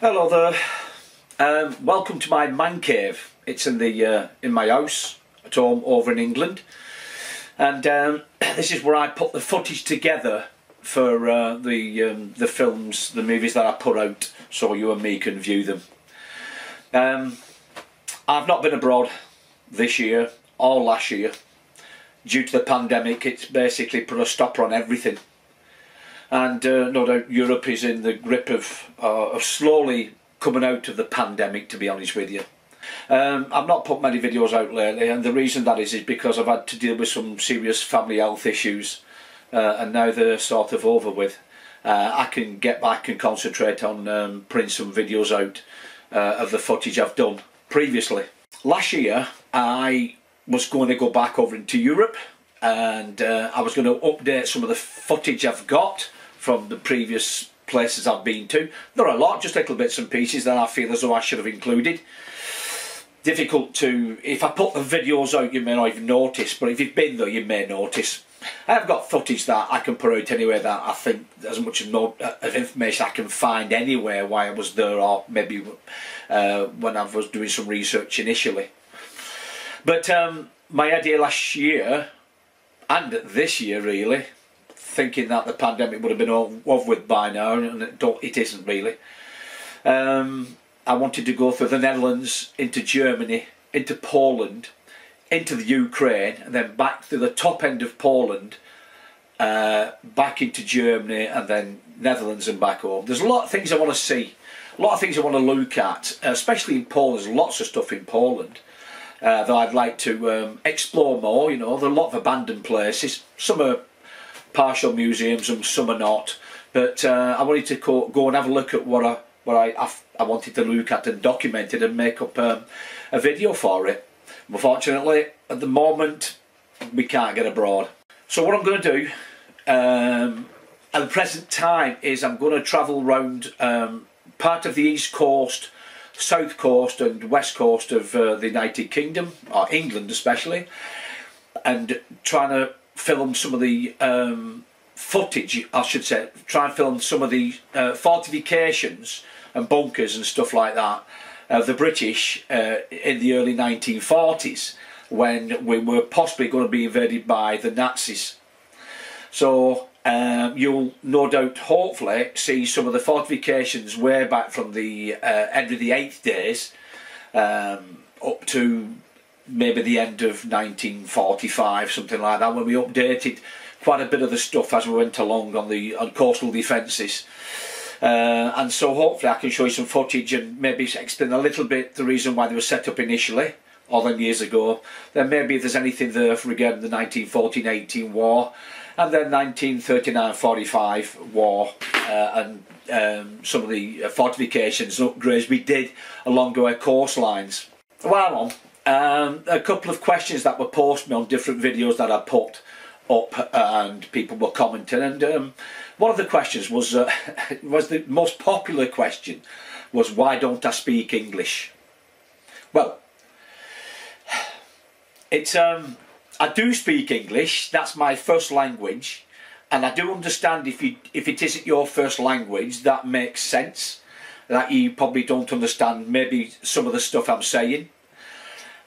Hello there. Welcome to my man cave. It's in my house at home over in England, and this is where I put the footage together for the films, the movies that I put out, so you and me can view them. I've not been abroad this year or last year due to the pandemic. It's basically put a stopper on everything. And no doubt Europe is in the grip of slowly coming out of the pandemic, to be honest with you. I've not put many videos out lately, and the reason that is because I've had to deal with some serious family health issues, and now they're sort of over with. I can get back and concentrate on putting some videos out of the footage I've done previously. Last year I was going to go back over into Europe, and I was going to update some of the footage I've got from the previous places I've been to. There are a lot, just little bits and pieces that I feel as though I should have included. Difficult to, if I put the videos out you may not even notice, but if you've been there you may notice. I have got footage that I can put out anywhere that I think as much of information I can find anywhere while I was there, or maybe when I was doing some research initially. But my idea last year, and this year really, thinking that the pandemic would have been over with by now, and it isn't really. I wanted to go through the Netherlands, into Germany, into Poland, into the Ukraine, and then back to the top end of Poland, back into Germany, and then Netherlands and back home. There's a lot of things I want to see, a lot of things I want to look at, especially in Poland. There's lots of stuff in Poland that I'd like to explore more. You know, there are a lot of abandoned places. Some are partial museums and some are not, but I wanted to go and have a look at what I wanted to look at and document it and make up a video for it. Unfortunately, at the moment we can't get abroad. So what I'm going to do at the present time is I'm going to travel around part of the east coast, south coast and west coast of the United Kingdom, or England especially, and trying to film some of the footage, I should say, try and film some of the fortifications and bunkers and stuff like that of the British in the early 1940s, when we were possibly going to be invaded by the Nazis. So you'll no doubt hopefully see some of the fortifications way back from the Henry VIII days up to maybe the end of 1945, something like that, when we updated quite a bit of the stuff as we went along on coastal defences. And so hopefully I can show you some footage and maybe explain a little bit the reason why they were set up initially, all them years ago. Then maybe if there's anything there regarding the 1914-18 war, and then 1939-45 war, and some of the fortifications and upgrades we did along our coastlines. While I'm on, a couple of questions that were posted on different videos that I put up, and people were commenting, and one of the questions was the most popular question was, why don't I speak English? Well, it's I do speak English. That's my first language, and I do understand if it isn't your first language, that makes sense, that you probably don't understand maybe some of the stuff I'm saying.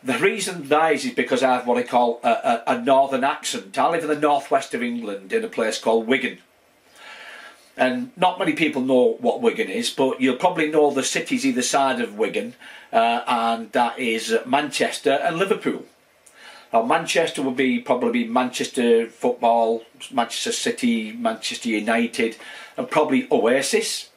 The reason that is because I have what I call a northern accent. I live in the northwest of England in a place called Wigan. And not many people know what Wigan is, but you'll probably know the cities either side of Wigan, and that is Manchester and Liverpool. Now, Manchester would probably be Manchester Football, Manchester City, Manchester United, and probably Oasis.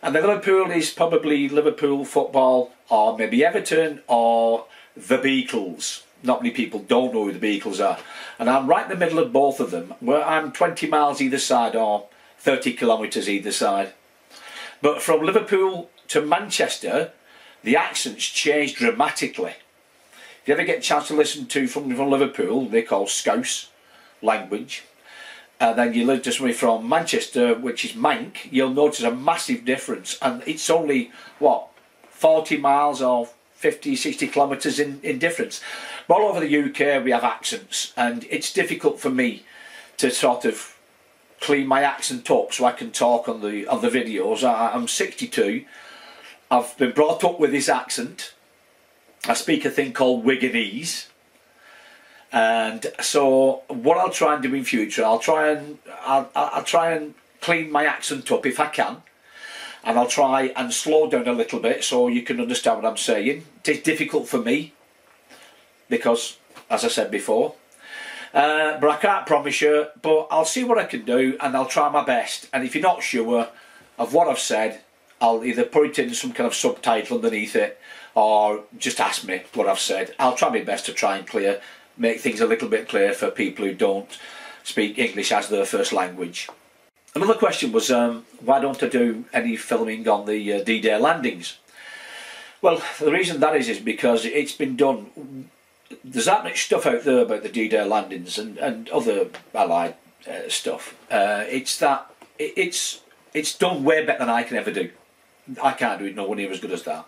And then Liverpool is probably Liverpool Football, or maybe Everton, or the Beatles. Not many people don't know who the Beatles are. And I'm right in the middle of both of them, where I'm 20 miles either side, or 30 kilometres either side. But from Liverpool to Manchester, the accents change dramatically. If you ever get a chance to listen to from Liverpool, they call Scouse language. And then you live just away from Manchester, which is Manc, you'll notice a massive difference. And it's only, what, 40 miles or 50, 60 kilometres in difference. But all over the UK we have accents, and it's difficult for me to sort of clean my accent up so I can talk on the videos. I'm 62, I've been brought up with this accent. I speak a thing called Wiganese. And so what I'll try and do in future, I'll try and clean my accent up if I can. And I'll try and slow down a little bit so you can understand what I'm saying. It's difficult for me because, as I said before, but I can't promise you, but I'll see what I can do and I'll try my best. And if you're not sure of what I've said, I'll either put it in some kind of subtitle underneath it or just ask me what I've said. I'll try my best to try and make things a little bit clear for people who don't speak English as their first language. Another question was, why don't I do any filming on the D-Day landings? Well, the reason that is because it's been done. There's that much stuff out there about the D-Day landings and other allied stuff. It's done way better than I can ever do. I can't do it nowhere near as good as that.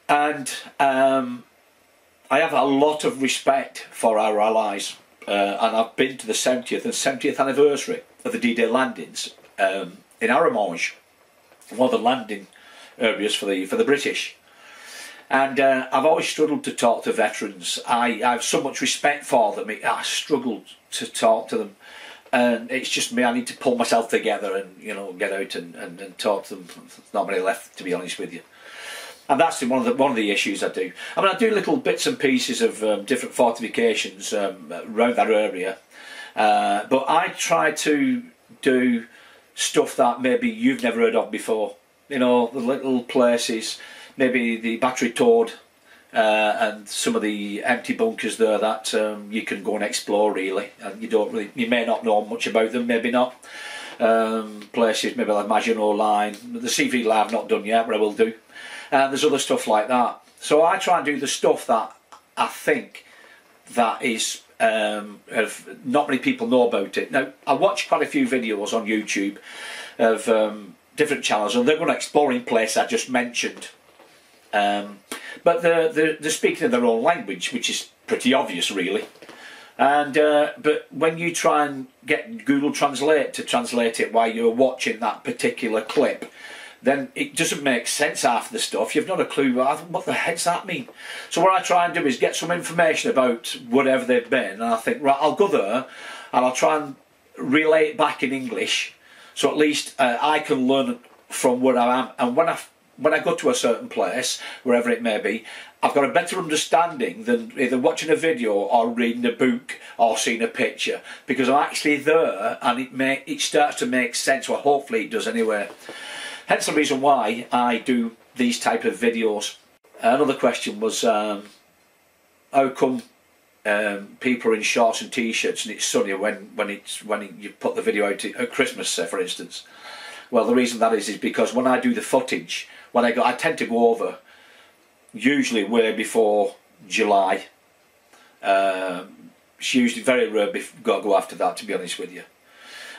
And I have a lot of respect for our allies. And I've been to the 70th and 70th anniversary of the D-Day landings in Arromanches, one of the landing areas for the British. And I've always struggled to talk to veterans. I have so much respect for them. I struggled to talk to them, and it's just me. I need to pull myself together and get out and talk to them. There's not many left, to be honest with you. And that's one of the issues I do. I mean, I do little bits and pieces of different fortifications around that area, but I try to do stuff that maybe you've never heard of before. The little places, maybe the Battery Toad, and some of the empty bunkers there that you can go and explore really, and you may not know much about them, maybe not. Places maybe like Maginot Line, the CV Line I've not done yet, but I will do. And there's other stuff like that. So I try and do the stuff that I think that is not many people know about it. Now, I watch quite a few videos on YouTube of different channels, and they're going to exploring place I just mentioned. But they're speaking in their own language, which is pretty obvious, really. And but when you try and get Google Translate to translate it while you're watching that particular clip, then it doesn't make sense half the stuff. You've not a clue what the heck's that mean. So what I try and do is get some information about whatever they've been, and I think, right, I'll go there and I'll try and relay it back in English, so at least I can learn from where I am. And when I go to a certain place, wherever it may be, I've got a better understanding than either watching a video or reading a book or seeing a picture, because I'm actually there and it starts to make sense. Well, hopefully it does anyway. Hence the reason why I do these type of videos. Another question was, how come people are in shorts and t-shirts and it's sunny when you put the video out at Christmas, say, for instance? Well, the reason that is because when I do the footage, I tend to go over usually way before July. It's usually very rare go after that, to be honest with you.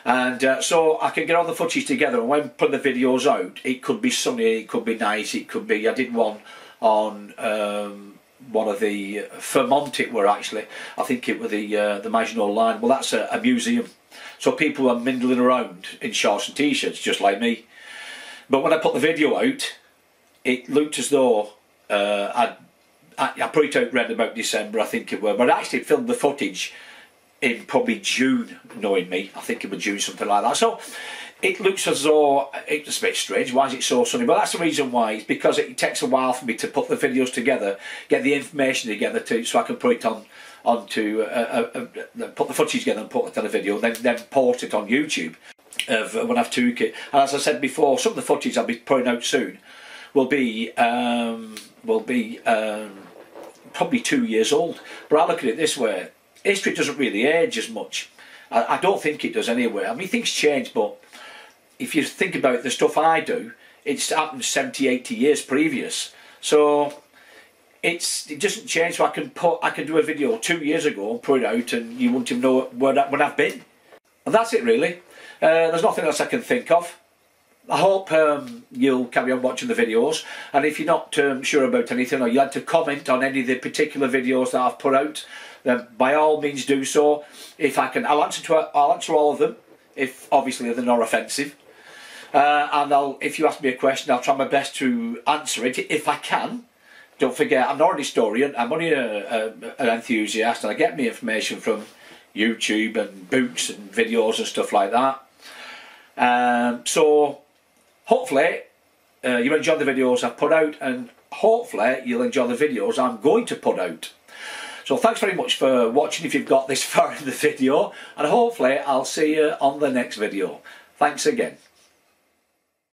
And so I can get all the footage together, and when putting the videos out, it could be sunny, it could be nice, it could be. I did one on one of the Vermont. It were actually, I think it were the Maginot Line. Well, that's a museum, so people are mingling around in shorts and t-shirts just like me. But when I put the video out, it looked as though I put it out around about December, I think it were, but I actually filmed the footage in probably June, knowing me. I think it was June, something like that. So it looks as though it's a bit strange. Why is it so sunny? But that's the reason why. It's because it takes a while for me to put the videos together, get the information together so I can put it onto put the footage together and put it on a video, then post it on YouTube of when I've took it. And as I said before, some of the footage I'll be putting out soon will be probably 2 years old. But I look at it this way. History doesn't really age as much. I don't think it does anyway. I mean, things change, but if you think about the stuff I do, it's happened 70, 80 years previous. So it doesn't change. So I can do a video 2 years ago and put it out, and you wouldn't even know where I've been. And that's it, really. There's nothing else I can think of. I hope you'll carry on watching the videos, and if you're not sure about anything, or you like to comment on any of the particular videos that I've put out, then by all means do so. If I can, I'll answer all of them, if obviously they're not offensive. And if you ask me a question, I'll try my best to answer it if I can. Don't forget, I'm not an historian, I'm only an enthusiast, and I get my information from YouTube and books and videos and stuff like that. So hopefully you enjoy the videos I've put out, and hopefully you'll enjoy the videos I'm going to put out. So thanks very much for watching if you've got this far in the video, and hopefully I'll see you on the next video. Thanks again.